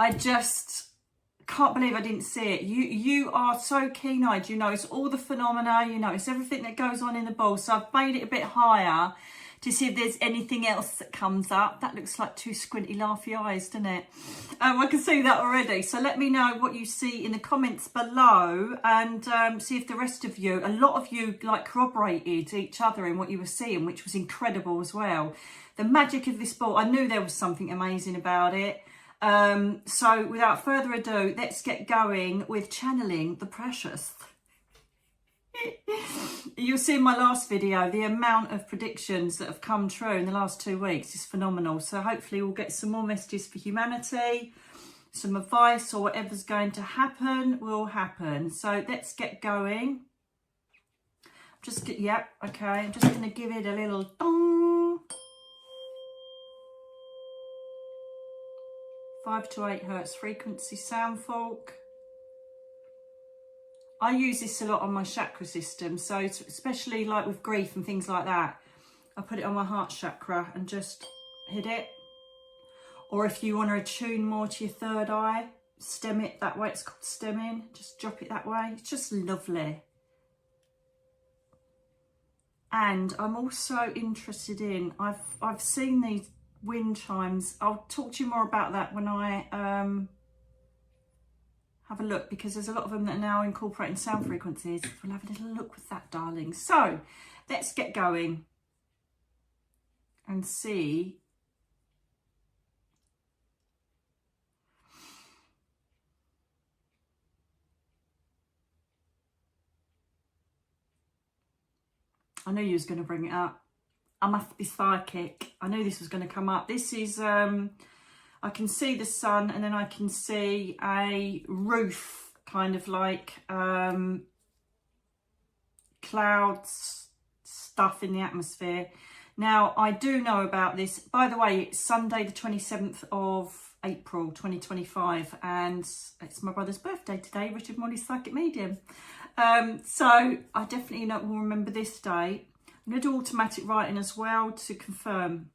I just can't believe I didn't see it. You are so keen-eyed. You notice all the phenomena. You notice everything that goes on in the ball. So I've made it a bit higher to see if there's anything else that comes up. That looks like two squinty laughy eyes, doesn't it? I can see that already. So let me know what you see in the comments below, and see if the rest of you, a lot of you like corroborated each other in what you were seeing, which was incredible as well. The magic of this ball, I knew there was something amazing about it. So without further ado, let's get going with channeling the precious. You'll see in my last video the amount of predictions that have come true in the last 2 weeks is phenomenal. So hopefully we'll get some more messages for humanity, some advice, or whatever's going to happen will happen. So let's get going. Yeah, okay, I'm just going to give it a little dong. 5 to 8 hertz frequency sound fork. I use this a lot on my chakra system, so especially like with grief and things like that, I put it on my heart chakra and just hit it. Or if you want to attune more to your third eye, stem it that way. It's called stemming. Just drop it that way. It's just lovely. And I'm also interested in, I've seen these wind chimes. I'll talk to you more about that when I have a look, because there's a lot of them that are now incorporating sound frequencies. We'll have a little look with that, darling. So let's get going and see. I knew you was going to bring it up. I must be psychic. I knew this was going to come up. This is, I can see the sun, and then I can see a roof, kind of like clouds, stuff in the atmosphere. Now, I do know about this. By the way, it's Sunday the 27th of April 2025, and it's my brother's birthday today, Richard Molly's psychic medium. So I definitely will remember this day. I'm going to do automatic writing as well to confirm.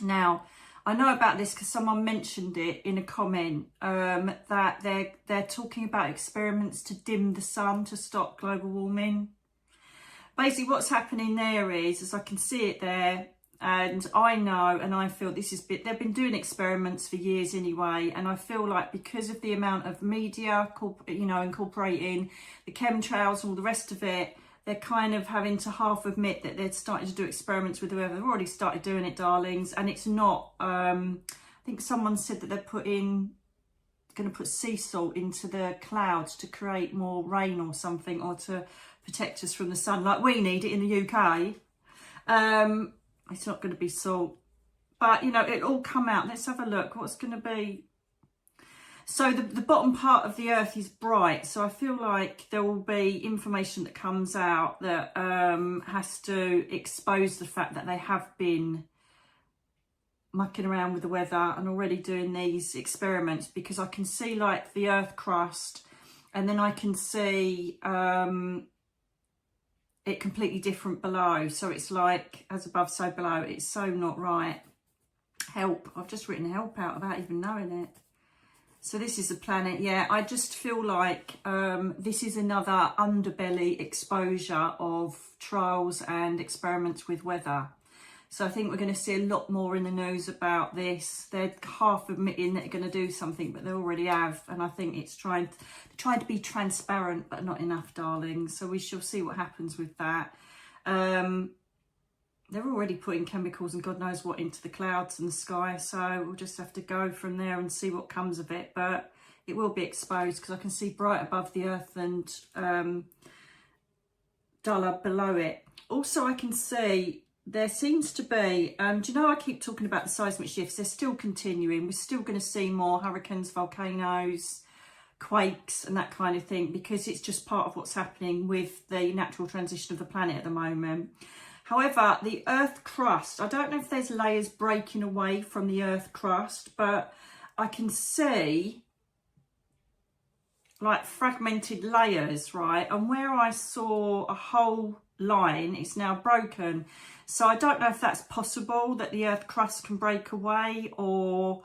Now, I know about this because someone mentioned it in a comment, that they're talking about experiments to dim the sun to stop global warming. Basically, what's happening there is, as I can see it there, and I know, and I feel this is they've been doing experiments for years anyway, and I feel like because of the amount of media, incorporating the chemtrails and all the rest of it, they're kind of having to half admit that they're starting to do experiments with whoever. They've already started doing it, darlings, and it's not, I think someone said that they're going to put sea salt into the clouds to create more rain or something, or to protect us from the sun, like we need it in the UK. It's not going to be salt, but it'll all come out. Let's have a look. What's going to be? So the bottom part of the earth is bright, so I feel like there will be information that comes out that has to expose the fact that they have been mucking around with the weather and already doing these experiments, because I can see like the earth crust, and then I can see it completely different below. So it's like as above, so below. It's so not right. Help. I've just written help out without even knowing it. So this is the planet. Yeah, I just feel like this is another underbelly exposure of trials and experiments with weather. So I think we're going to see a lot more in the news about this. They're half admitting that they're going to do something, but they already have. And I think it's trying to be transparent, but not enough, darling. So we shall see what happens with that. They're already putting chemicals and God knows what into the clouds and the sky. So we'll just have to go from there and see what comes of it. But it will be exposed, because I can see bright above the earth and duller below it. Also, I can see there seems to be, do you know, I keep talking about the seismic shifts. They're still continuing. We're still going to see more hurricanes, volcanoes, quakes and that kind of thing, because it's just part of what's happening with the natural transition of the planet at the moment. However, the earth crust, I don't know if there's layers breaking away from the earth crust, but I can see like fragmented layers, right? And where I saw a whole line, it's now broken. So I don't know if that's possible, that the earth crust can break away, or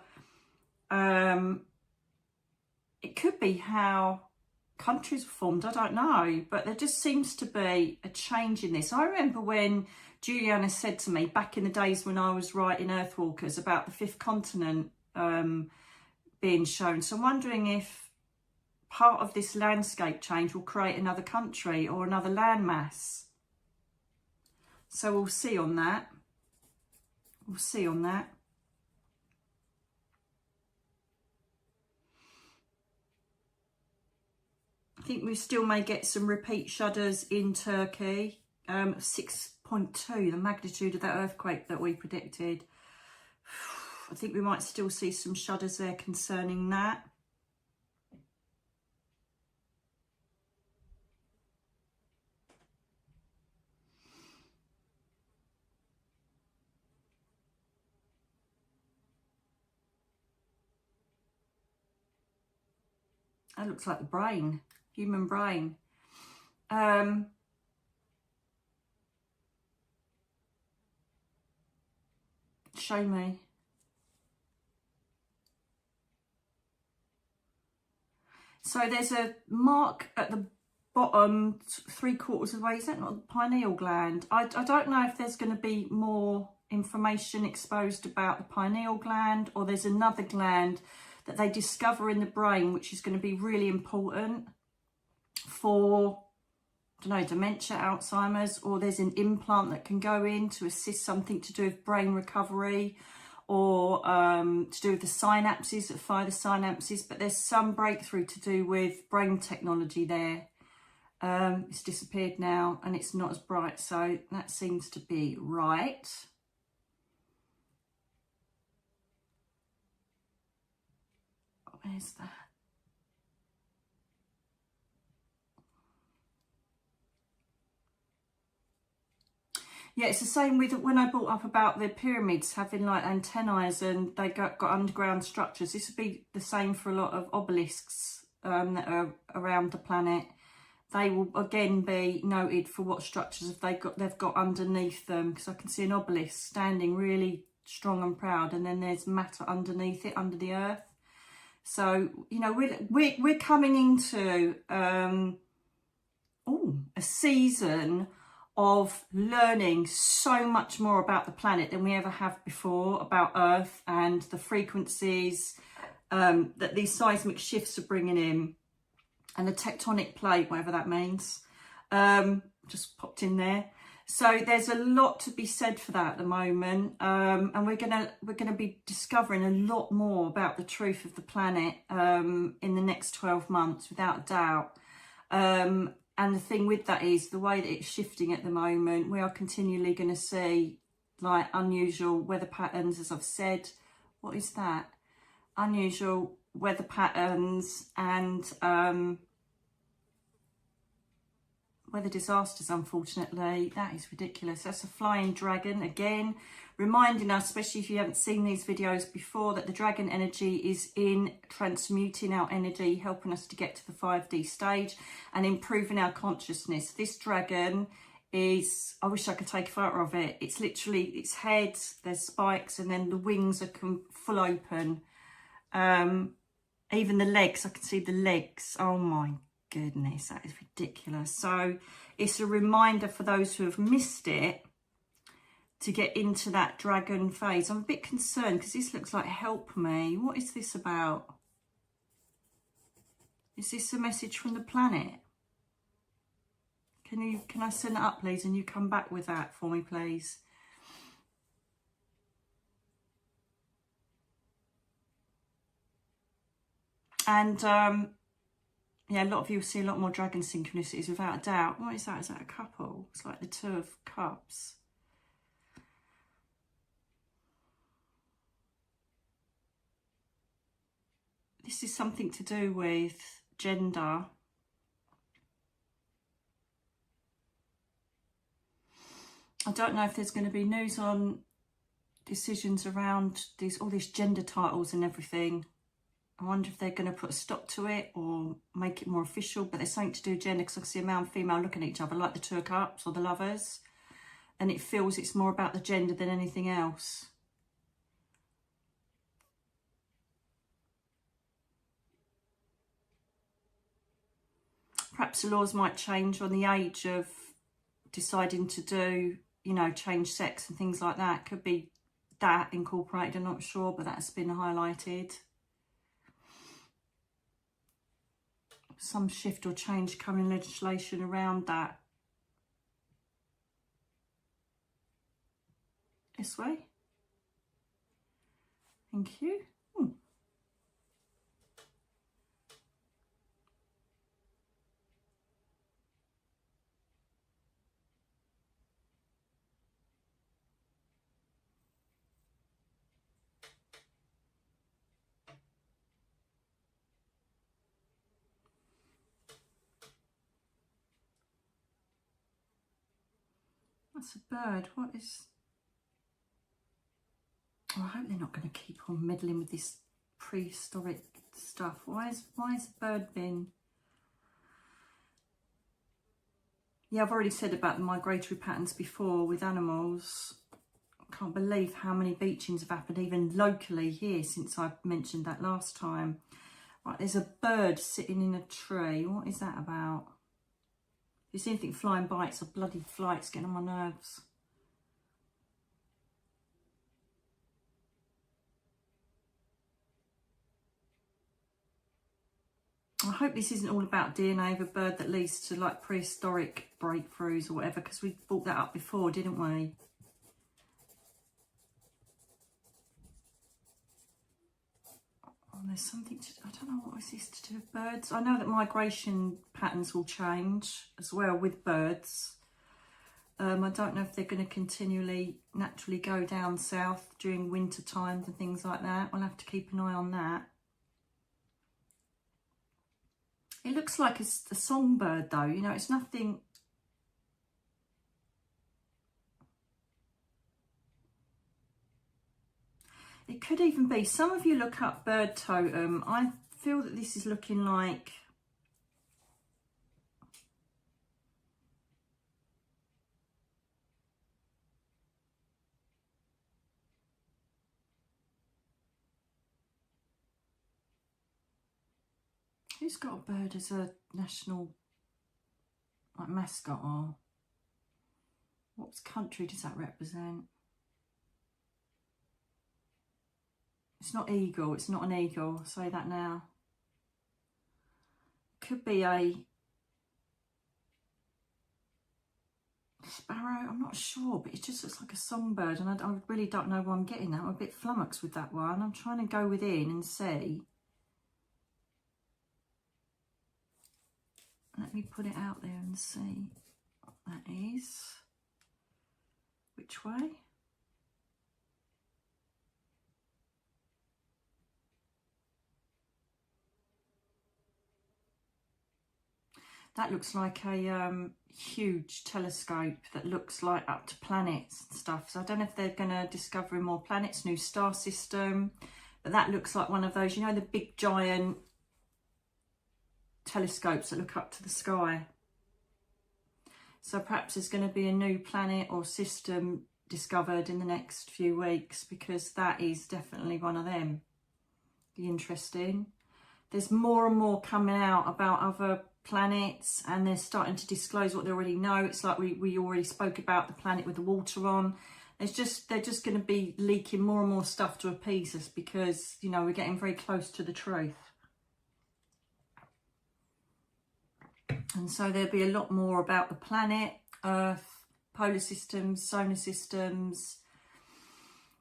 could be how countries were formed, I don't know, but there just seems to be a change in this. I remember when Juliana said to me back in the days when I was writing Earthwalkers about the fifth continent being shown. So I'm wondering if part of this landscape change will create another country or another landmass. So we'll see on that. We'll see on that. I think we still may get some repeat shudders in Turkey. 6.2, the magnitude of that earthquake that we predicted. I think we might still see some shudders there concerning that. That looks like the brain, human brain. Show me. So there's a mark at the bottom, 3/4 of the way. Is that not the pineal gland? I don't know if there's going to be more information exposed about the pineal gland, or there's another gland that they discover in the brain, which is going to be really important for, I don't know, dementia, Alzheimer's, or there's an implant that can go in to assist something to do with brain recovery, or to do with the synapses, that fire the synapses. But there's some breakthrough to do with brain technology there. It's disappeared now and it's not as bright, so that seems to be right. Where's that? Yeah, it's the same with when I brought up about the pyramids having like antennae and they got underground structures. This would be the same for a lot of obelisks that are around the planet. They will again be noted for what structures they've got underneath them, because I can see an obelisk standing really strong and proud, and then there's matter underneath it, under the earth. So, you know, we're coming into a season of learning so much more about the planet than we ever have before, about Earth and the frequencies that these seismic shifts are bringing in, and the tectonic plate, whatever that means, just popped in there. So there's a lot to be said for that at the moment, and we're gonna be discovering a lot more about the truth of the planet in the next 12 months, without a doubt. And the thing with that is the way that it's shifting at the moment, we are continually going to see like unusual weather patterns, as I've said. What is that? Unusual weather patterns and weather disasters, unfortunately. That is ridiculous. That's a flying dragon again, reminding us, especially if you haven't seen these videos before, that the dragon energy is in transmuting our energy, helping us to get to the 5D stage and improving our consciousness. This dragon is, I wish I could take a photo of it. It's literally its head, there's spikes, and then the wings are full open. Even the legs, I can see the legs. Oh my goodness, that is ridiculous. So it's a reminder for those who have missed it to get into that dragon phase. I'm a bit concerned because this looks like help me. What is this about? Is this a message from the planet? Can I send it up, please, and you come back with that for me, please? And yeah, a lot of you will see a lot more dragon synchronicities, without a doubt. What is that? Is that a couple? It's like the Two of Cups. This is something to do with gender. I don't know if there's going to be news on decisions around all these gender titles and everything. I wonder if they're going to put a stop to it or make it more official, but there's something to do with gender, because I see a male and female looking at each other like the Two of Cups or the Lovers, and it feels it's more about the gender than anything else. perhaps the laws might change on the age of deciding to do, you know, change sex and things like that. Could be that incorporated, I'm not sure, but that's been highlighted. Some shift or change coming legislation around that. This way. Thank you. That's a bird. What is... Oh, I hope they're not going to keep on meddling with this prehistoric stuff. Why is a bird been... Yeah, I've already said about the migratory patterns before with animals. I can't believe how many beachings have happened even locally here since I mentioned that last time. Right, there's a bird sitting in a tree. What is that about? If you see anything flying by, it's a bloody fly. It's getting on my nerves. I hope this isn't all about DNA of a bird that leads to like prehistoric breakthroughs or whatever, because we brought that up before, didn't we? Oh, there's something to... I don't know what is this to do with birds. I know that migration patterns will change as well with birds. I don't know if they're going to continually naturally go down south during winter times and things like that. We'll have to keep an eye on that. It looks like a songbird though, you know, it's nothing... It could even be, some of you look up bird totem, I feel that this is looking like... Who's got a bird as a national like mascot, or what country does that represent? It's not eagle, it's not an eagle, I'll say that now. Could be a sparrow, I'm not sure, but it just looks like a songbird, and I really don't know why I'm getting that. I'm a bit flummoxed with that one. I'm trying to go within and see. Let me put it out there and see what that is. Which way? That looks like a huge telescope that looks like up to planets and stuff. So I don't know if they're going to discover more planets, new star system. But that looks like one of those, you know, the big giant telescopes that look up to the sky. So perhaps there's going to be a new planet or system discovered in the next few weeks, because that is definitely one of them. Be interesting. There's more and more coming out about other planets, and they're starting to disclose what they already know. It's like we already spoke about the planet with the water on. They're just going to be leaking more and more stuff to appease us, because, you know, we're getting very close to the truth. And so there'll be a lot more about the planet, Earth, polar systems, solar systems,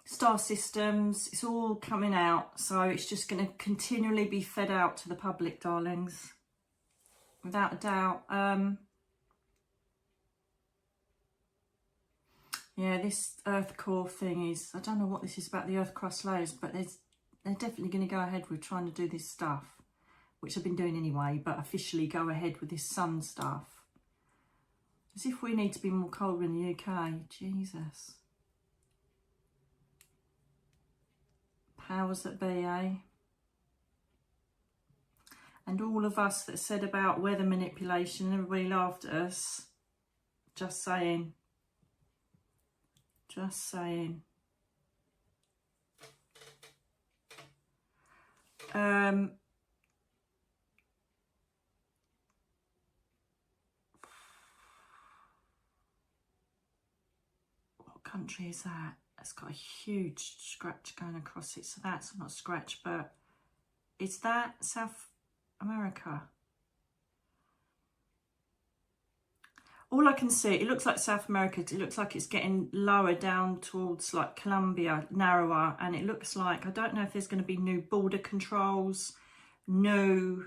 star systems. It's all coming out. So it's just going to continually be fed out to the public, darlings. Without a doubt. Yeah, this Earth core thing is... I don't know what this is about the Earth crust layers, but they're definitely going to go ahead with trying to do this stuff, which I've been doing anyway, but officially go ahead with this sun stuff. As if we need to be more colder in the UK. Jesus. Powers that be, eh? And all of us that said about weather manipulation, and everybody laughed at us. Just saying. Just saying. country is that? It's got a huge scratch going across it. So that's not a scratch, but is that South America? All I can see, it looks like South America. It looks like it's getting lower down towards like Colombia, narrower. And it looks like, I don't know if there's going to be new border controls, new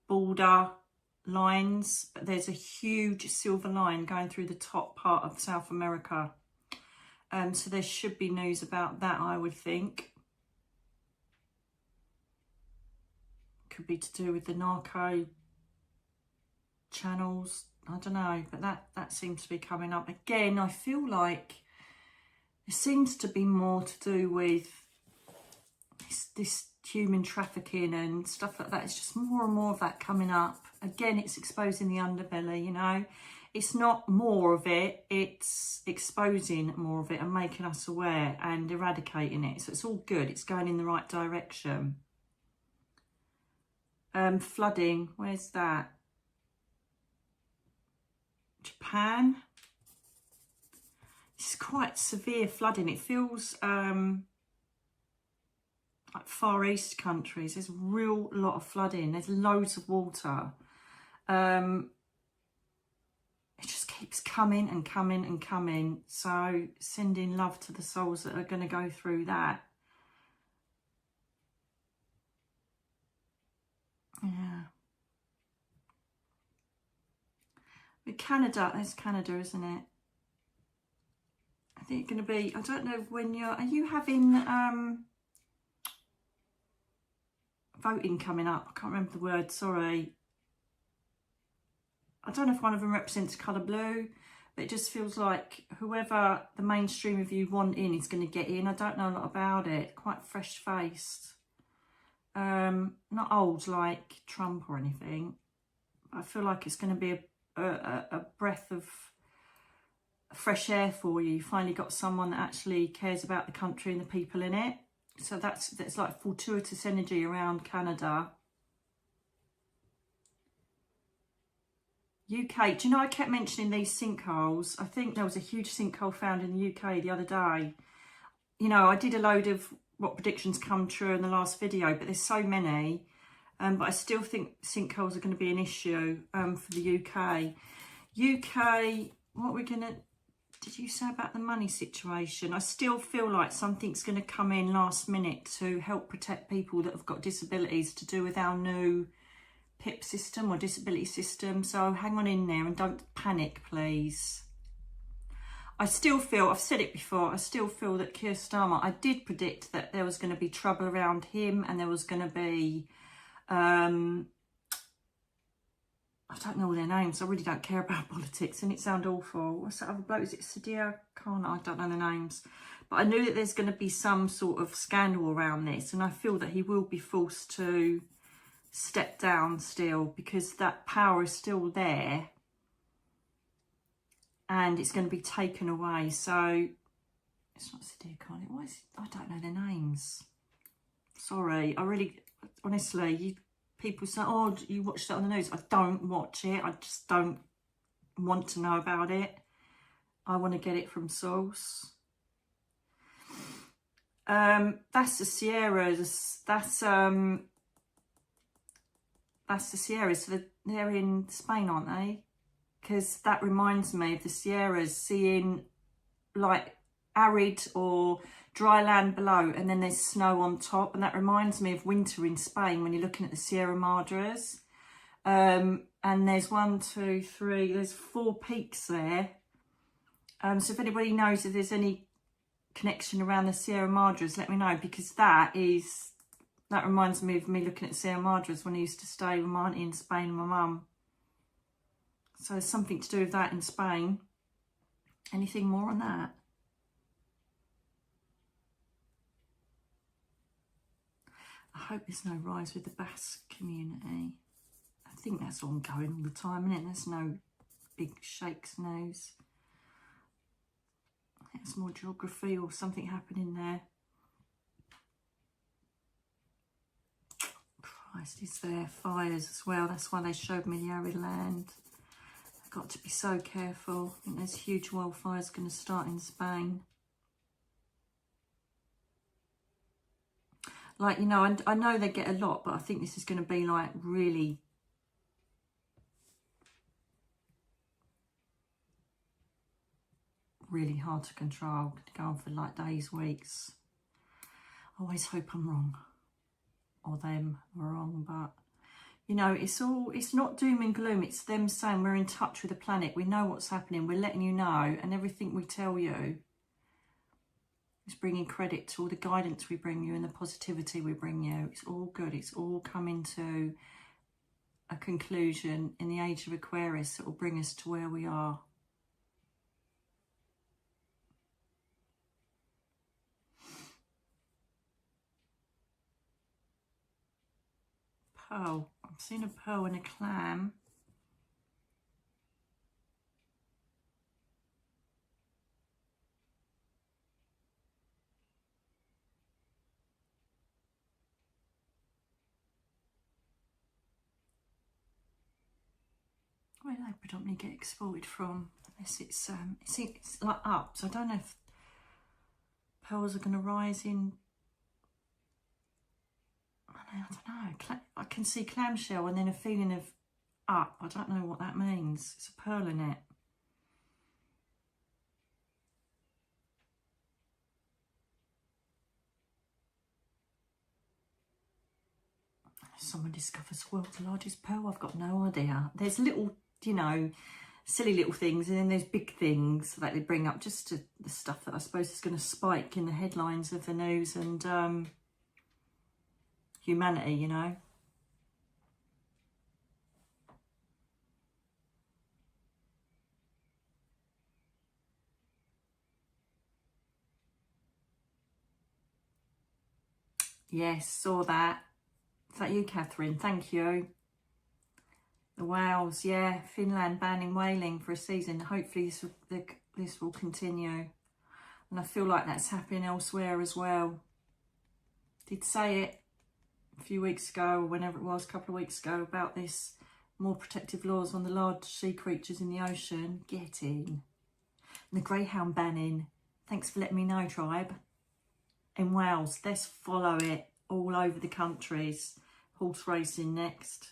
border lines. But there's a huge silver line going through the top part of South America. So there should be news about that, I would think. Could be to do with the narco channels. I don't know, but that seems to be coming up. Again, I feel like it seems to be more to do with this human trafficking and stuff like that. It's just more and more of that coming up. Again, it's exposing the underbelly, you know. It's not more of it, it's exposing more of it and making us aware and eradicating it. So it's all good. It's going in the right direction. Flooding, where's that? Japan. It's quite severe flooding. It feels like Far East countries. There's a real lot of flooding. There's loads of water. It just keeps coming and coming and coming. So sending love to the souls that are going to go through that. Yeah. With Canada, there's Canada, isn't it? I think it's going to be, I don't know when are you having voting coming up? I can't remember the word, sorry. I don't know if one of them represents colour blue, but it just feels like whoever the mainstream of you want in is going to get in. I don't know a lot about it. Quite fresh-faced. Not old like Trump or anything. I feel like it's going to be a breath of fresh air for you. You finally got someone that actually cares about the country and the people in it. So that's like fortuitous energy around Canada. UK, do you know I kept mentioning these sinkholes? I think there was a huge sinkhole found in the UK the other day. You know, I did a load of what predictions come true in the last video, but there's so many. But I still think sinkholes are going to be an issue for the UK. UK, what we're going to... Did you say about the money situation? I still feel like something's going to come in last minute to help protect people that have got disabilities, to do with our new PIP system or disability system. So hang on in there and don't panic, please. I still feel, I've said it before, I still feel that Keir Starmer, I did predict that there was going to be trouble around him and there was going to be, I don't know all their names, I really don't care about politics and it sounds awful. What's that other bloke? Is it Sadiq Khan? I don't know the names. But I knew that there's going to be some sort of scandal around this and I feel that he will be forced to step down still because that power is still there. And it's going to be taken away. So, it's not Sadiq Khan. What is it? I don't know their names. Sorry. I really, honestly, people say, oh, you watched it on the news. I don't watch it. I just don't want to know about it. I want to get it from source. That's the Sierras. That's the Sierras. So they're in Spain, aren't they? Because that reminds me of the Sierras, seeing like arid or dry land below and then there's snow on top, and that reminds me of winter in Spain when you're looking at the Sierra Madres. And there's 1, 2, 3, there's 4 peaks there. So if anybody knows if there's any connection around the Sierra Madres, let me know, because that reminds me of me looking at Sierra Madres when I used to stay with my auntie in Spain and my mum. So there's something to do with that in Spain. Anything more on that? I hope there's no rise with the Basque community. I think that's ongoing all the time, isn't it? There's no big shakes news. There's more geography or something happening there. Christ, is there fires as well? That's why they showed me the arid land. got to be so careful. I think there's huge wildfires going to start in Spain. Like, you know, I know they get a lot, but I think this is going to be like really hard to control. Go on for like days, weeks. I always hope I'm wrong, or them are wrong, but you know, it's not doom and gloom. It's them saying we're in touch with the planet. We know what's happening. We're letting you know, and everything we tell you is bringing credit to all the guidance we bring you and the positivity we bring you. It's all good. It's all coming to a conclusion in the age of Aquarius that will bring us to where we are. Pearl. I've seen a pearl and a clam. Where do they predominantly get exported from? Unless it's like up, so I don't know if pearls are going to rise in. I don't know. I can see clamshell and then a feeling of up. I don't know what that means. It's a pearl in it. Someone discovers the world's largest pearl. I've got no idea. There's little, you know, silly little things, and then there's big things that they bring up, just to the stuff that I suppose is going to spike in the headlines of the news and humanity, you know. Yes, saw that. Is that you, Catherine? Thank you. The whales, yeah. Finland banning whaling for a season. Hopefully this will continue. And I feel like that's happening elsewhere as well. Did say it a few weeks ago, or whenever it was, a couple of weeks ago, about this more protective laws on the large sea creatures in the ocean. Get in. And the greyhound banning. Thanks for letting me know, tribe. In Wales, let's follow it all over the countries. Horse racing next.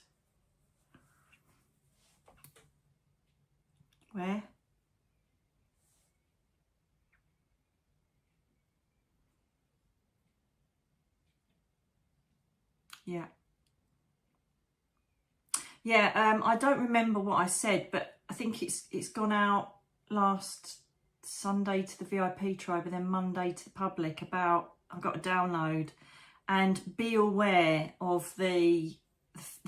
Where? Yeah. Yeah, I don't remember what I said, but I think it's gone out last Sunday to the VIP tribe and then Monday to the public about, I've got a download, and be aware of the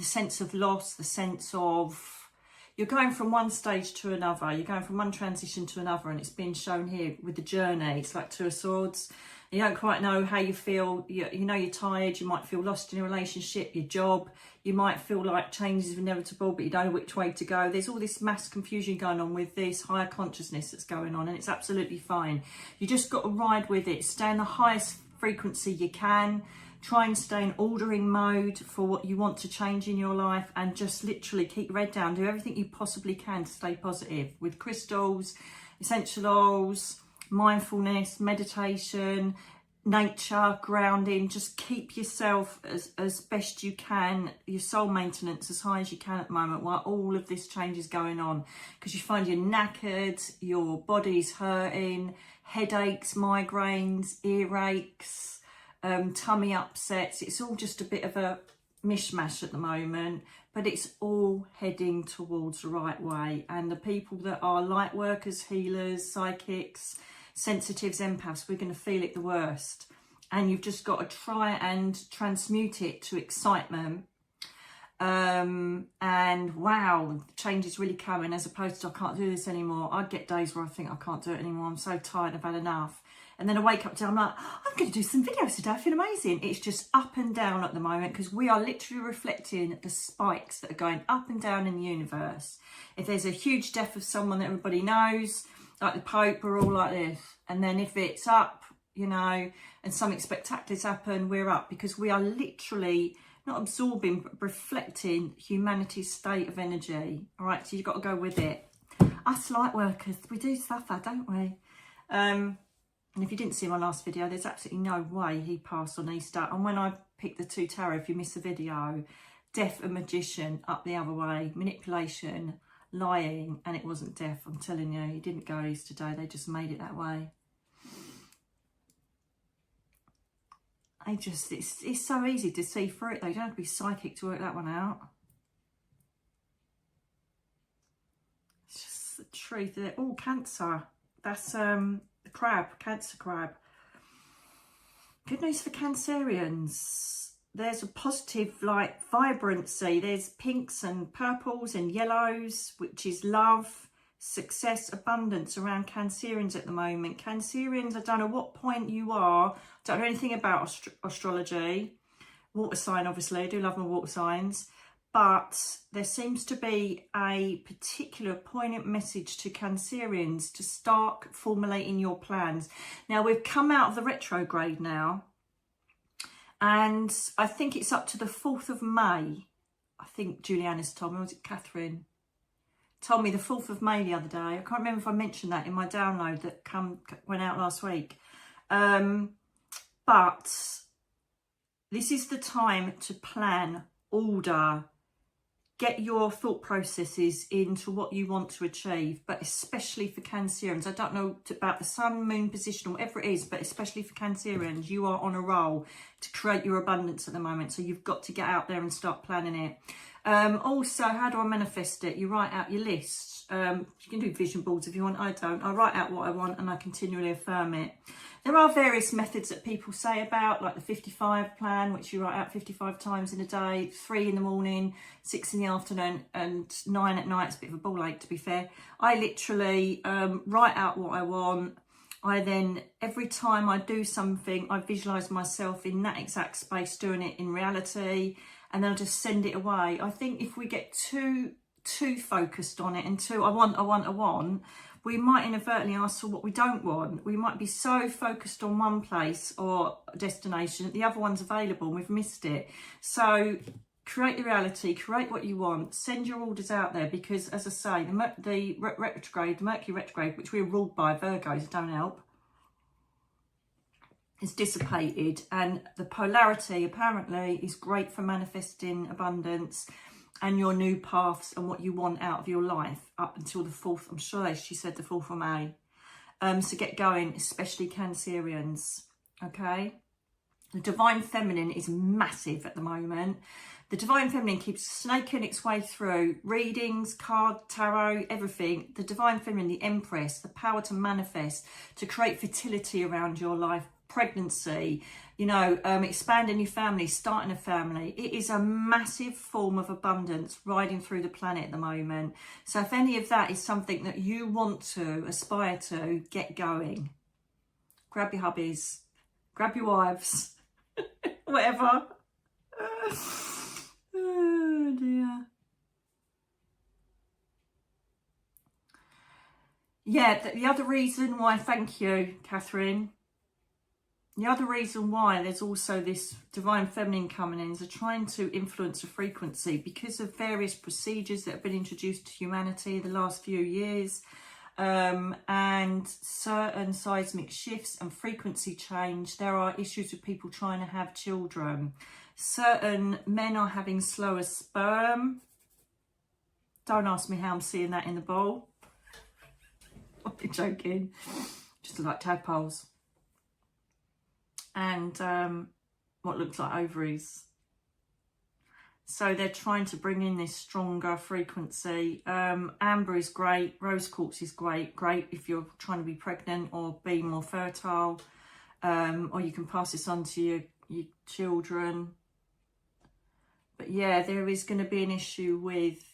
sense of loss, the sense of, you're going from one stage to another, you're going from one transition to another, and it's been shown here with the journey. It's like Two of Swords. You don't quite know how you feel. You know you're tired. You might feel lost in a relationship, your job. You might feel like change is inevitable, but you don't know which way to go. There's all this mass confusion going on with this higher consciousness that's going on, and it's absolutely fine. You just got to ride with it. Stay in the highest frequency you can. Try and stay in ordering mode for what you want to change in your life, and just literally keep your head down. Do everything you possibly can to stay positive with crystals, essential oils, mindfulness, meditation, nature, grounding. Just keep yourself as best you can, your soul maintenance as high as you can at the moment while all of this change is going on, because you find you're knackered, your body's hurting, headaches, migraines, earaches, tummy upsets. It's all just a bit of a mishmash at the moment, but it's all heading towards the right way. And the people that are light workers, healers, psychics, sensitives, empaths, we're going to feel it the worst. And you've just got to try and transmute it to excitement. And wow, change is really coming, as opposed to I can't do this anymore. I get days where I think I can't do it anymore. I'm so tired, I've had enough. And then I wake up today, I'm like, I'm going to do some videos today, I feel amazing. It's just up and down at the moment, because we are literally reflecting the spikes that are going up and down in the universe. If there's a huge death of someone that everybody knows, like the Pope, we're all like this. And then if it's up, you know, and something spectacular's happened, we're up, because we are literally not absorbing, but reflecting humanity's state of energy. All right, so you've got to go with it. Us light workers, we do suffer, don't we? And if you didn't see my last video, there's absolutely no way he passed on Easter. And when I picked the two tarot, if you missed the video, death and magician up the other way, manipulation, lying, and it wasn't death. I'm telling you, he didn't go Easter Day. They just made it that way. It's so easy to see through it though. You don't have to be psychic to work that one out. It's just the truth. Oh, Cancer. That's the crab, Cancer crab. Good news for Cancerians. There's a positive, like, vibrancy. There's pinks and purples and yellows, which is love, success, abundance around Cancerians at the moment. Cancerians, I don't know what point you are. Don't know anything about astrology. Water sign, obviously. I do love my water signs. But there seems to be a particular poignant message to Cancerians to start formulating your plans. Now, we've come out of the retrograde now. And I think it's up to the 4th of May. I think Juliana's told me, or was it Catherine? Told me the 4th of May the other day. I can't remember if I mentioned that in my download that went out last week. But this is the time to plan, order, get your thought processes into what you want to achieve, but especially for Cancerians. I don't know about the sun, moon position, or whatever it is, but especially for Cancerians, you are on a roll to create your abundance at the moment. So you've got to get out there and start planning it. Also, how do I manifest it? You write out your list. You can do vision boards if you want. I don't. I write out what I want and I continually affirm it. There are various methods that people say about, like the 55 plan, which you write out 55 times in a day, 3 in the morning, 6 in the afternoon, and 9 at night. It's a bit of a ball ache, to be fair. I literally write out what I want. I then, every time I do something, I visualise myself in that exact space doing it in reality, and then I just send it away. I think if we get too focused on it and I want, we might inadvertently ask for what we don't want. We might be so focused on one place or destination that the other one's available and we've missed it. So create the reality, create what you want, send your orders out there, because as I say, the Mercury retrograde, which we're ruled by Virgos, don't help, is dissipated, and the polarity apparently is great for manifesting abundance and your new paths and what you want out of your life up until the 4th. I'm sure she said the 4th of May. So get going, especially Cancerians, okay? The Divine Feminine is massive at the moment. The Divine Feminine keeps snaking its way through readings, card, tarot, everything. The Divine Feminine, the Empress, the power to manifest, to create fertility around your life, pregnancy, you know, expanding your family, starting a family. It is a massive form of abundance riding through the planet at the moment. So if any of that is something that you want to aspire to, get going. Grab your hubbies, grab your wives, whatever. Oh dear. Yeah, the other reason why, thank you, Catherine. The other reason why there's also this Divine Feminine coming in is they're trying to influence the frequency because of various procedures that have been introduced to humanity the last few years, and certain seismic shifts and frequency change. There are issues with people trying to have children. Certain men are having slower sperm. Don't ask me how I'm seeing that in the bowl. I'm joking. Just like tadpoles. And what looks like ovaries. So they're trying to bring in this stronger frequency. Amber is great. Rose quartz is great. Great if you're trying to be pregnant or be more fertile. Or you can pass this on to your children. But yeah, there is going to be an issue with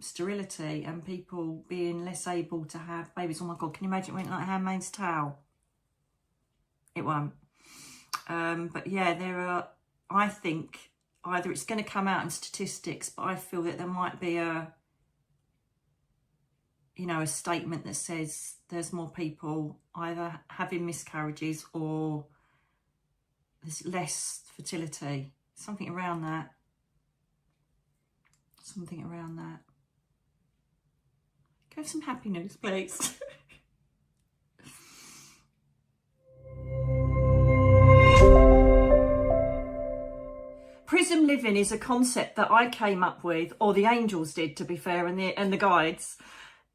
sterility and people being less able to have babies. Oh my God, can you imagine it went like Handmaid's Tale? It won't. But yeah, there are, I think, either it's going to come out in statistics, but I feel that there might be a statement that says there's more people either having miscarriages or there's less fertility. Something around that. Something around that. Go some happy news, please. Prism living is a concept that I came up with, or the angels did, to be fair, and the guides.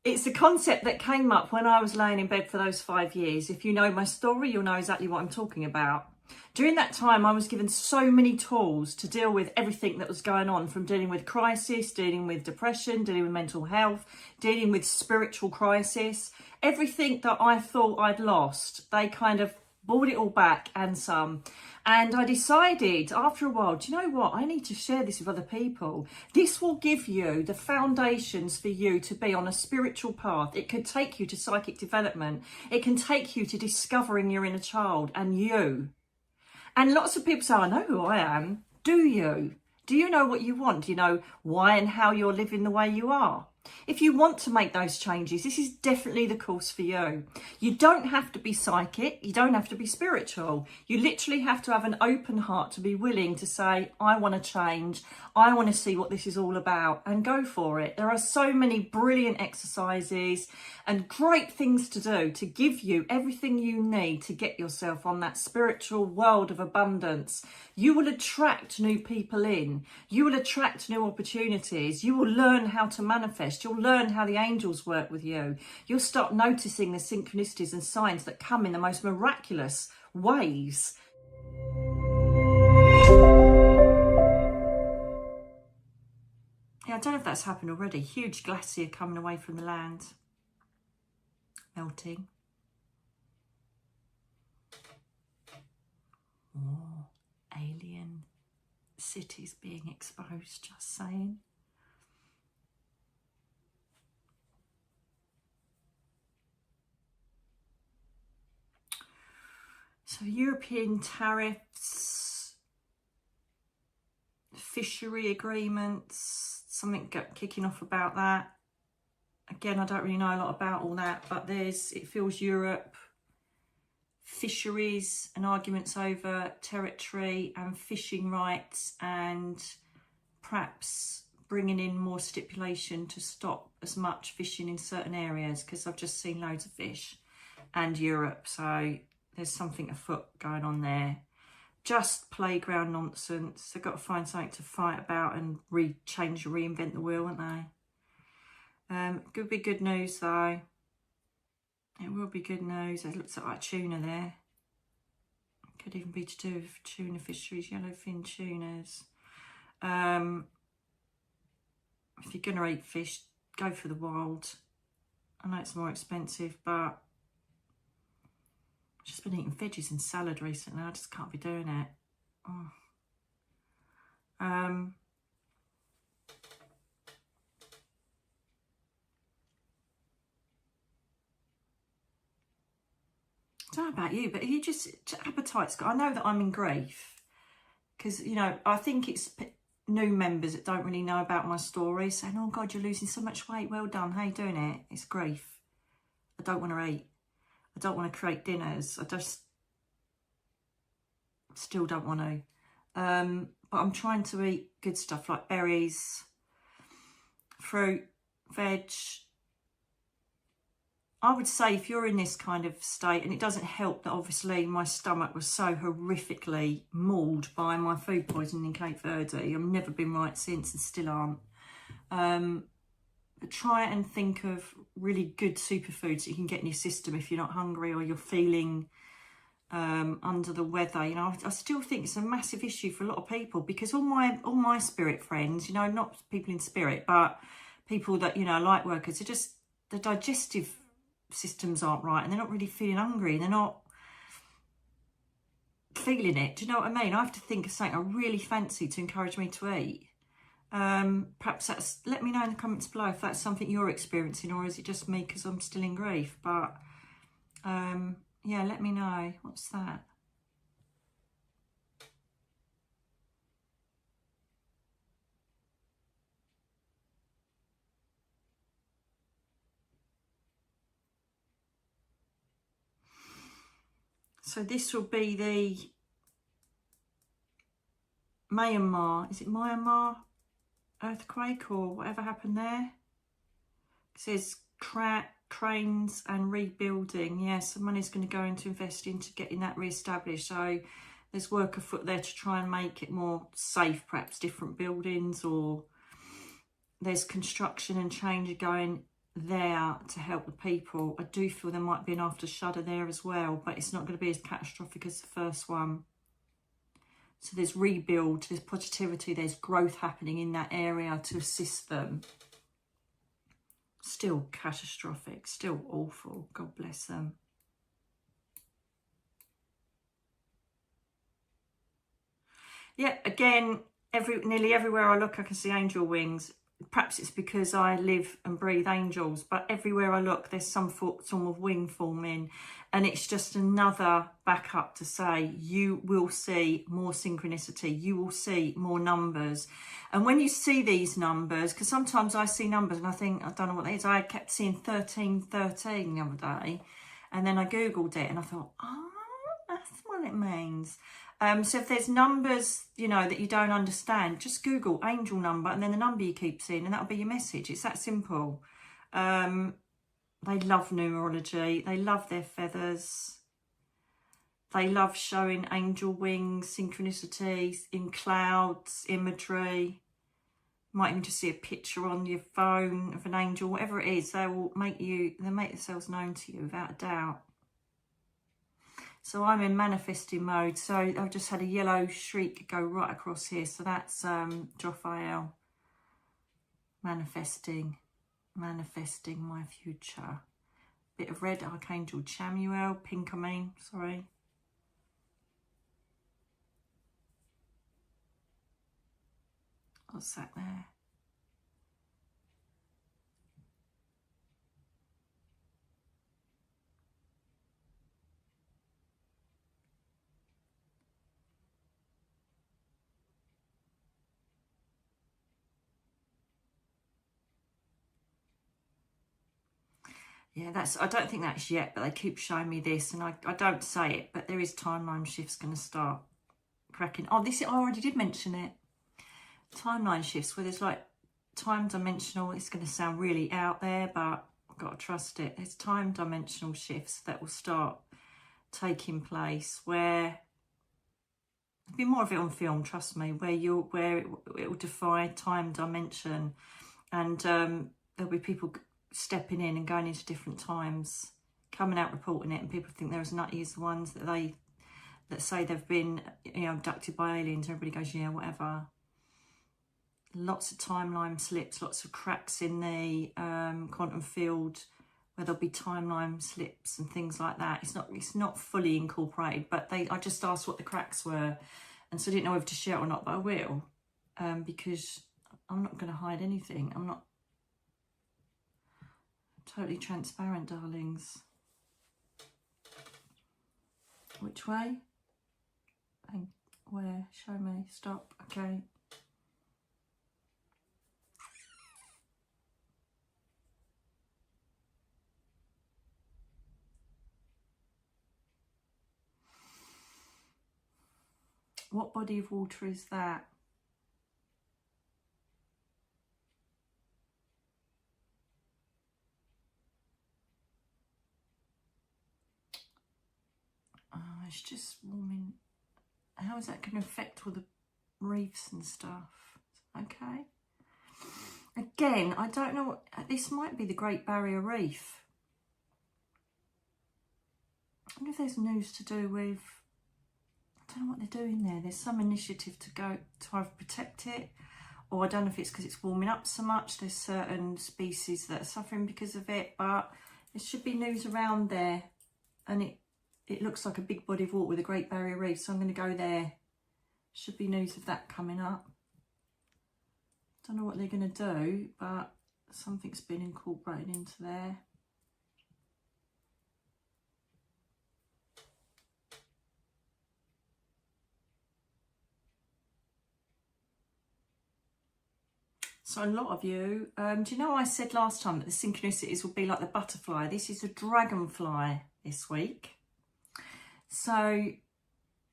It's a concept that came up when I was laying in bed for those 5 years. If you know my story, you'll know exactly what I'm talking about. During that time, I was given so many tools to deal with everything that was going on, from dealing with crisis, dealing with depression, dealing with mental health, dealing with spiritual crisis. Everything that I thought I'd lost, they kind of brought it all back and some. And I decided after a while, do you know what? I need to share this with other people. This will give you the foundations for you to be on a spiritual path. It could take you to psychic development. It can take you to discovering your inner child and you. And lots of people say, I know who I am. Do you? Do you know what you want? Do you know why and how you're living the way you are? If you want to make those changes, this is definitely the course for you. You don't have to be psychic. You don't have to be spiritual. You literally have to have an open heart to be willing to say, I want to change. I want to see what this is all about, and go for it. There are so many brilliant exercises and great things to do to give you everything you need to get yourself on that spiritual world of abundance. You will attract new people in. You will attract new opportunities. You will learn how to manifest. You'll learn how the angels work with you. You'll start noticing the synchronicities and signs that come in the most miraculous ways. Yeah, I don't know if that's happened already. Huge glacier coming away from the land. Melting. More alien cities being exposed, just saying. So European tariffs, fishery agreements, something kicking off about that. Again, I don't really know a lot about all that, but it feels Europe, fisheries and arguments over territory and fishing rights, and perhaps bringing in more stipulation to stop as much fishing in certain areas, because I've just seen loads of fish, and Europe, so there's something afoot going on there. Just playground nonsense. They've got to find something to fight about and reinvent the wheel, haven't they? Could be good news though. It will be good news. It looks like tuna there. Could even be to do with tuna fisheries, yellowfin tunas. If you're going to eat fish, go for the wild. I know it's more expensive, but I've just been eating veggies and salad recently. I just can't be doing it. Oh. I don't know about you, but you just appetite's got. I know that I'm in grief because, you know, I think it's new members that don't really know about my story saying, oh God, you're losing so much weight. Well done. How you doing it? It's grief. I don't want to eat. I don't want to create dinners. I just still don't want to. But I'm trying to eat good stuff like berries, fruit, veg. I would say if you're in this kind of state, and it doesn't help that obviously my stomach was so horrifically mauled by my food poisoning in Cape Verde. I've never been right since and still aren't. But try and think of really good superfoods that you can get in your system if you're not hungry or you're feeling under the weather. You know, I still think it's a massive issue for a lot of people, because all my spirit friends, you know, not people in spirit, but people that, you know, light workers, are just, the digestive systems aren't right, and they're not really feeling hungry, and they're not feeling it. Do you know what I mean? I have to think of something I really fancy to encourage me to eat. Perhaps that's, let me know in the comments below if that's something you're experiencing, or is it just me because I'm still in grief. But yeah, let me know. What's that? So this will be the Myanmar, is it Myanmar earthquake or whatever happened there? It says cranes and rebuilding. Yes, the money's going to go into investing into getting that re-established. So there's work afoot there to try and make it more safe, perhaps different buildings, or there's construction and change going there to help the people. I do feel there might be an after shudder there as well, but it's not going to be as catastrophic as the first one. So there's rebuild, there's positivity, there's growth happening in that area to assist them. Still catastrophic, still awful. God bless them. Yeah, again, nearly everywhere I look, I can see angel wings. Perhaps it's because I live and breathe angels, but everywhere I look, there's some form of wing forming. And it's just another backup to say, you will see more synchronicity. You will see more numbers. And when you see these numbers, because sometimes I see numbers and I think, I don't know what that is. I kept seeing 1313 the other day. And then I Googled it and I thought, oh, that's what it means. So if there's numbers, you know, that you don't understand, just Google angel number and then the number you keep seeing, and that'll be your message. It's that simple. They love numerology. They love their feathers. They love showing angel wings, synchronicities in clouds, imagery. You might even just see a picture on your phone of an angel, whatever it is. They'll make themselves known to you without a doubt. So I'm in manifesting mode. So I've just had a yellow streak go right across here. So that's Jophiel. Manifesting my future. Bit of red, Archangel Chamuel. Pink, sorry. What's that there? Yeah, I don't think that's yet, but they keep showing me this, and I don't say it, but there is timeline shifts going to start cracking. Oh, I already did mention it. Timeline shifts, where there's like time dimensional. It's going to sound really out there, but I've got to trust it. There's time dimensional shifts that will start taking place, where there'll be more of it on film, trust me, where it will defy time dimension, and there'll be people stepping in and going into different times, coming out reporting it, and people think they're as nutty as the ones that say they've been, you know, abducted by aliens. Everybody goes, yeah, whatever. Lots of timeline slips, lots of cracks in the quantum field, where there'll be timeline slips and things like that. It's not fully incorporated, but I just asked what the cracks were, and so I didn't know whether to share it or not, but I will, because I'm not going to hide anything. I'm not totally transparent, darlings. Which way? And where? Show me. Stop. Okay. What body of water is that? Oh, it's just warming. How is that going to affect all the reefs and stuff? Okay. Again, I don't know what this might be. The Great Barrier Reef. I wonder if there's news to do with. I don't know what they're doing there. There's some initiative to go to either protect it, or I don't know if it's because it's warming up so much. There's certain species that are suffering because of it, but there should be news around there, and it looks like a big body of water with a Great Barrier Reef, so I'm going to go there. Should be news of that coming up. Don't know what they're going to do, but something's been incorporated into there. So a lot of you, do you know I said last time that the synchronicities will be like the butterfly? This is a dragonfly this week. So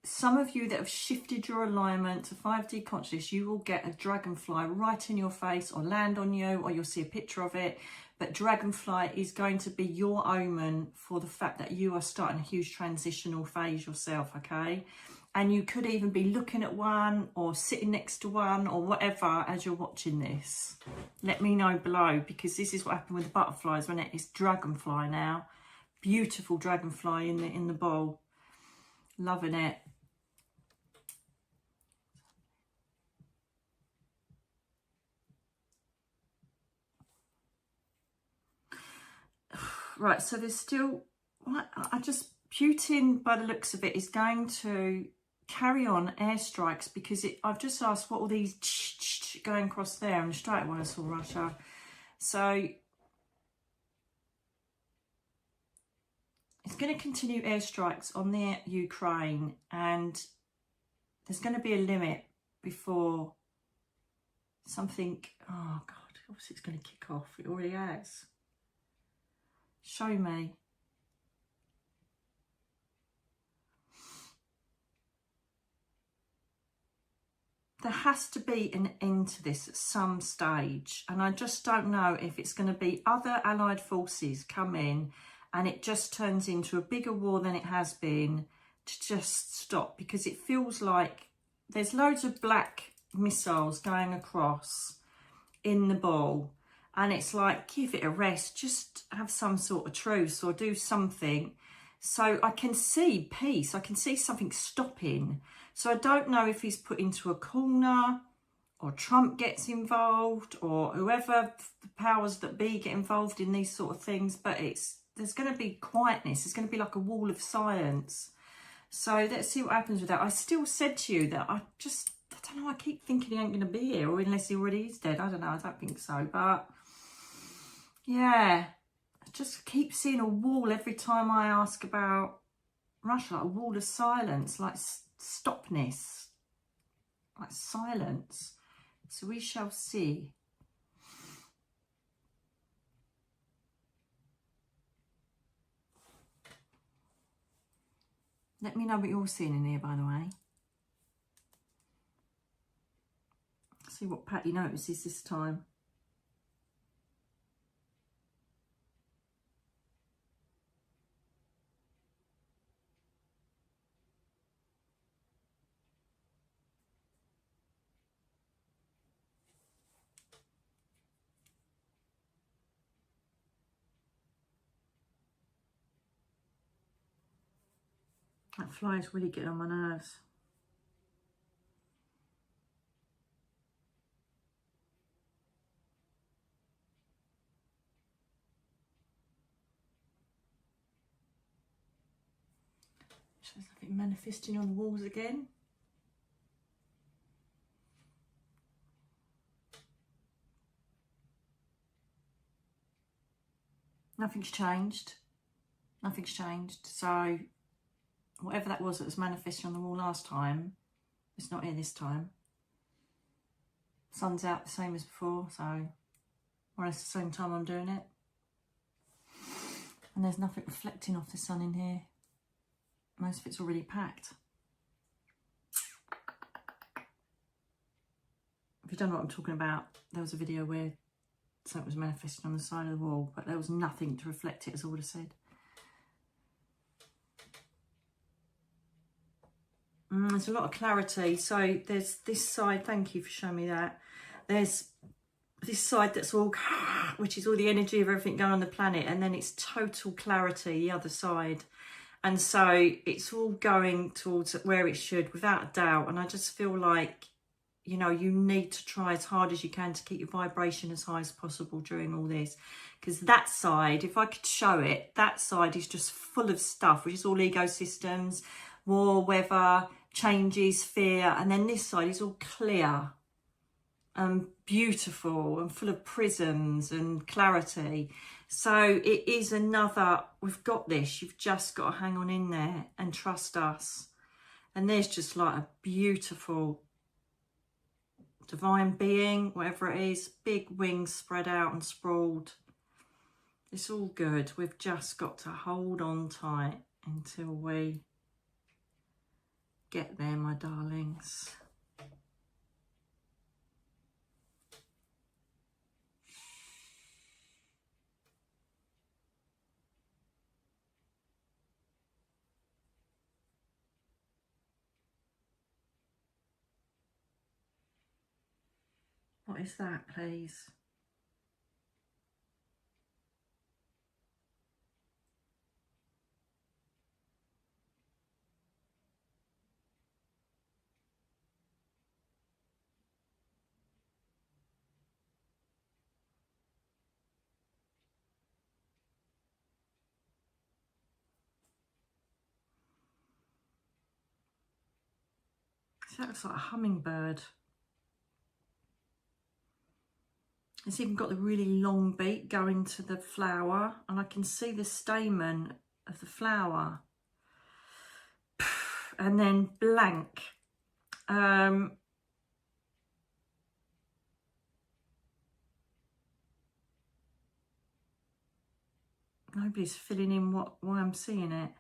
some of you that have shifted your alignment to 5D consciousness, you will get a dragonfly right in your face or land on you, or you'll see a picture of it. But dragonfly is going to be your omen for the fact that you are starting a huge transitional phase yourself, okay? And you could even be looking at one or sitting next to one or whatever as you're watching this. Let me know below, because this is what happened with the butterflies, wasn't it? It's dragonfly now. Beautiful dragonfly in the bowl. Loving it. Right, so there's still, Putin, by the looks of it, is going to carry on airstrikes, because I've just asked what all these going across there, and straight away I saw Russia. So it's going to continue airstrikes on the Ukraine, and there's going to be a limit before something, oh God, obviously it's going to kick off. It already has. Show me. There has to be an end to this at some stage, and I just don't know if it's going to be other allied forces come in and it just turns into a bigger war than it has been to just stop, because it feels like there's loads of black missiles going across in the ball, and it's like, give it a rest, just have some sort of truce or do something. So I can see peace, I can see something stopping. So I don't know if he's put into a corner, or Trump gets involved, or whoever the powers that be get involved in these sort of things, but there's going to be quietness. It's going to be like a wall of silence. So let's see what happens with that. I still said to you that I don't know, I keep thinking he ain't going to be here, or unless he already is dead. I don't know, I don't think so. But yeah, I just keep seeing a wall every time I ask about Russia, a wall of silence, like stopness, like silence. So we shall see. Let me know what you're seeing in here, by the way. See what Patty notices this time. That fly is really getting on my nerves. There's nothing manifesting on the walls again. Nothing's changed. Nothing's changed. So whatever that was manifesting on the wall last time, it's not here this time. Sun's out the same as before, so more or less the same time I'm doing it. And there's nothing reflecting off the sun in here. Most of it's already packed. If you don't know what I'm talking about, there was a video where something was manifesting on the side of the wall, but there was nothing to reflect it, as I would have said. There's a lot of clarity. So there's this side, thank you for showing me that. There's this side that's all, which is all the energy of everything going on the planet, and then it's total clarity, the other side. And so it's all going towards where it should, without a doubt. And I just feel like, you know, you need to try as hard as you can to keep your vibration as high as possible during all this. Because that side, if I could show it, that side is just full of stuff, which is all ecosystems, war, weather, changes, fear. And then this side is all clear and beautiful and full of prisms and clarity. So it is another, we've got this, you've just got to hang on in there and trust us. And there's just like a beautiful divine being, whatever it is, big wings spread out and sprawled. It's all good. We've just got to hold on tight until we get there, my darlings. What is that, please? That looks like a hummingbird. It's even got the really long beak going to the flower, and I can see the stamen of the flower. And then blank. Nobody's filling in why I'm seeing it.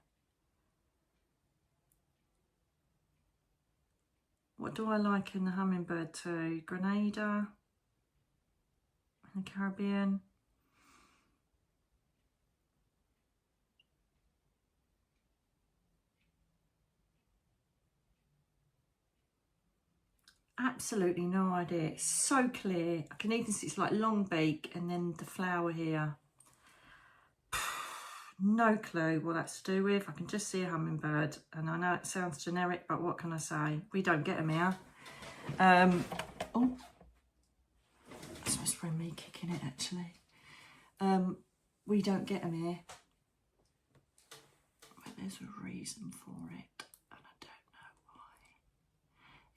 What do I liken the hummingbird to? Grenada in the Caribbean. Absolutely no idea. It's so clear. I can even see it's like long beak and then the flower here. No clue what that's to do with. I can just see a hummingbird, and I know it sounds generic, but what can I say? We don't get them here. Oh, this must be me kicking it actually. We don't get them here, but there's a reason for it, and I don't know why.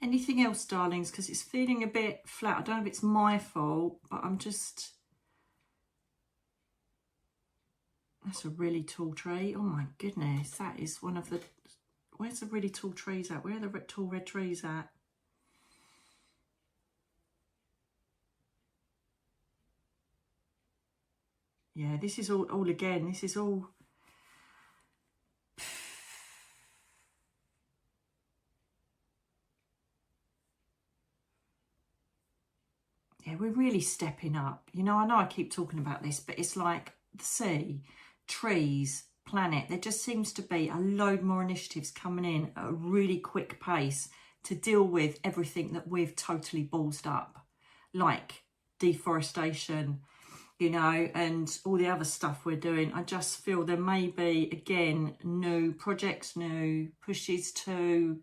Anything else, darlings? Because it's feeling a bit flat. I don't know if it's my fault, but I'm just... That's a really tall tree. Oh my goodness, that is one of the... Where's the really tall trees at? Where are the tall red trees at? Yeah, this is all again, this is all... Yeah, we're really stepping up. You know I keep talking about this, but it's like the sea, trees, planet. There just seems to be a load more initiatives coming in at a really quick pace to deal with everything that we've totally ballsed up, like deforestation, you know, and all the other stuff we're doing. I just feel there may be, again, new projects, new pushes to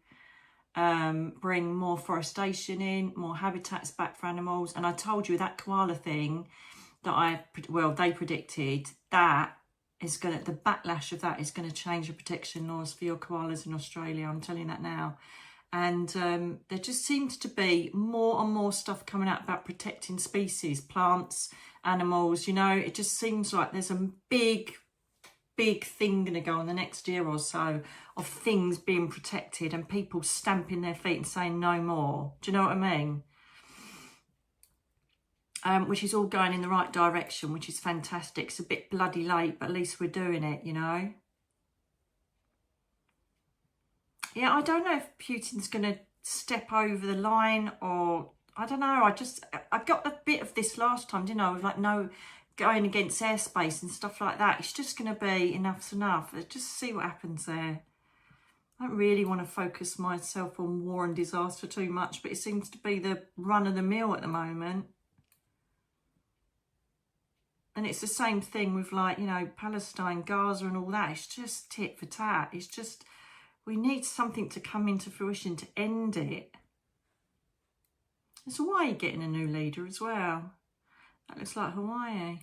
bring more forestation in, more habitats back for animals. And I told you that koala thing that they predicted, that is going to, the backlash of that is going to change the protection laws for your koalas in Australia. I'm telling you that now. And there just seems to be more and more stuff coming out about protecting species, plants, animals. You know, it just seems like there's a big thing going to go on the next year or so of things being protected and people stamping their feet and saying no more. Do you know what I mean? Which is all going in the right direction, which is fantastic. It's a bit bloody late, but at least we're doing it, you know? Yeah, I don't know if Putin's going to step over the line, or I don't know. I got a bit of this last time, didn't I? With like no going against airspace and stuff like that. It's just going to be enough's enough. Let's just see what happens there. I don't really want to focus myself on war and disaster too much, but it seems to be the run of the mill at the moment. And it's the same thing with, like, you know, Palestine, Gaza and all that. It's just tit for tat. It's just, we need something to come into fruition to end it. Is Hawaii getting a new leader as well? That looks like Hawaii.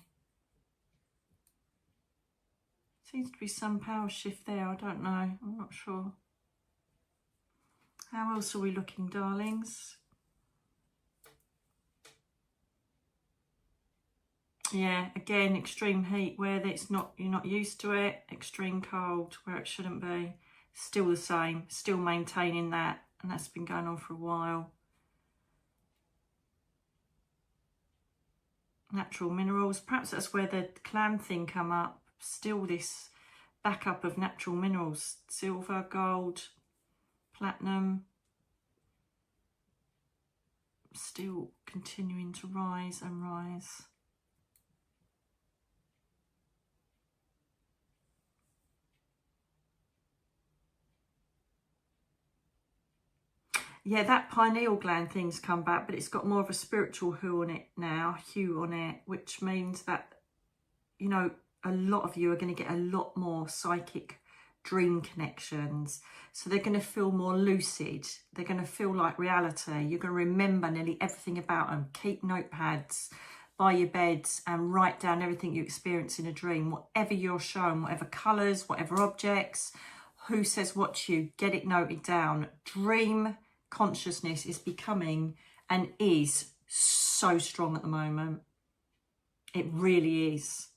Seems to be some power shift there. I don't know. I'm not sure. How else are we looking, darlings? Yeah, again, extreme heat where it's not, you're not used to it. Extreme cold where it shouldn't be. Still the same, still maintaining that, and that's been going on for a while. Natural minerals, perhaps that's where the clam thing come up. Still this backup of natural minerals, silver, gold, platinum. Still continuing to rise and rise. Yeah, that pineal gland thing's come back, but it's got more of a spiritual hue on it, which means that, you know, a lot of you are going to get a lot more psychic dream connections. So they're going to feel more lucid. They're going to feel like reality. You're going to remember nearly everything about them. Keep notepads by your beds and write down everything you experience in a dream, whatever you're shown, whatever colours, whatever objects, who says what to you, get it noted down. Dream consciousness is becoming and is so strong at the moment. It really is.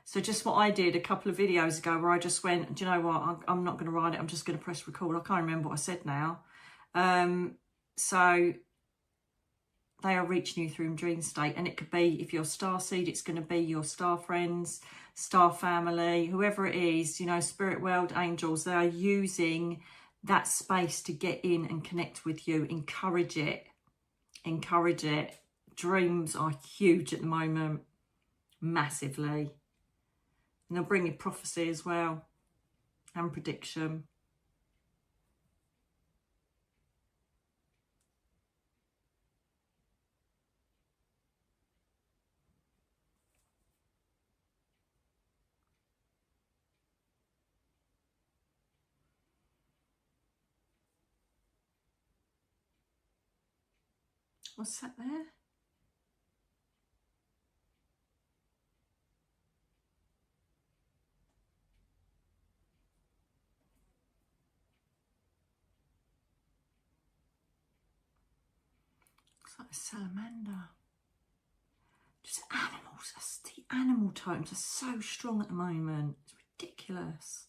So just what I did a couple of videos ago, where I just went, do you know what, I'm not going to write it, I'm just going to press record. I can't remember what I said now. So they are reaching you through dream state, and it could be, if you're starseed, it's going to be your star friends, star family, whoever it is, you know, spirit world, angels. They are using that space to get in and connect with you. Encourage it. Encourage it. Dreams are huge at the moment, massively. And they'll bring you prophecy as well, and prediction. What's that there? It's like a salamander. Just animals. The animal totems are so strong at the moment. It's ridiculous.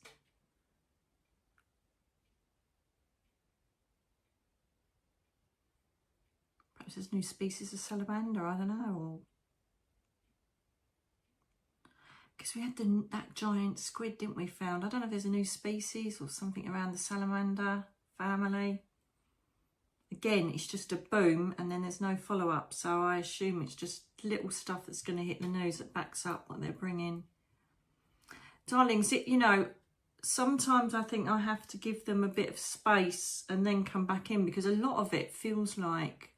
Perhaps there's new species of salamander, I don't know. Because we had that giant squid, didn't we, found? I don't know if there's a new species or something around the salamander family. Again, it's just a boom and then there's no follow-up. So I assume it's just little stuff that's going to hit the news that backs up what they're bringing. Darlings, you know, sometimes I think I have to give them a bit of space and then come back in, because a lot of it feels like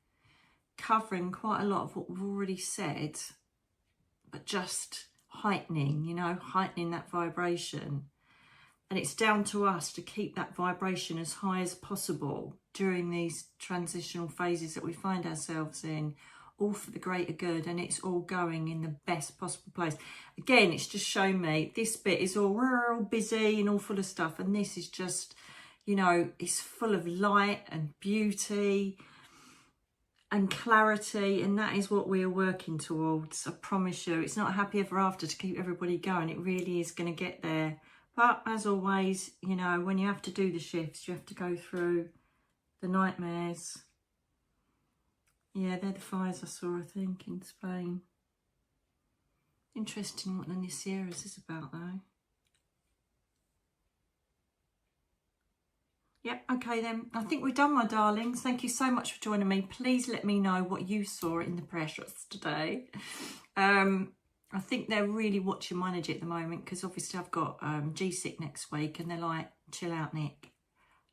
covering quite a lot of what we've already said, but just heightening, you know, heightening that vibration. And it's down to us to keep that vibration as high as possible during these transitional phases that we find ourselves in, all for the greater good, and it's all going in the best possible place. Again, it's just shown me this bit is all busy and all full of stuff, and this is just, you know, it's full of light and beauty and clarity, and that is what we are working towards. I promise you, it's not a happy ever after to keep everybody going. It really is going to get there. But as always, you know, when you have to do the shifts, you have to go through the nightmares. Yeah, they're the fires I saw, I think, in Spain. Interesting what the Nisieras is about, though. Yep, okay then. I think we're done, my darlings. Thank you so much for joining me. Please let me know what you saw in the pressures today. I think they're really watching my energy at the moment, because obviously I've got G-Sick next week, and they're like, chill out, Nick.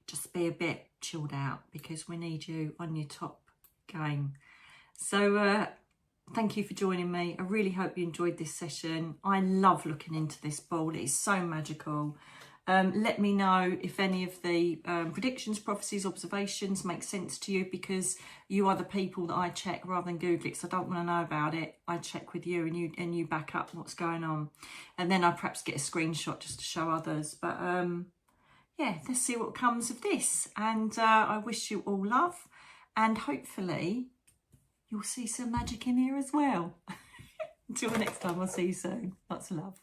Just be a bit chilled out, because we need you on your top game. So thank you for joining me. I really hope you enjoyed this session. I love looking into this ball. It is so magical. Let me know if any of the predictions, prophecies, observations make sense to you, because you are the people that I check rather than Google it. So I don't want to know about it. I check with you, and you back up what's going on. And then I perhaps get a screenshot just to show others. But yeah, let's see what comes of this. And I wish you all love, and hopefully you'll see some magic in here as well. Until the next time, I'll see you soon. Lots of love.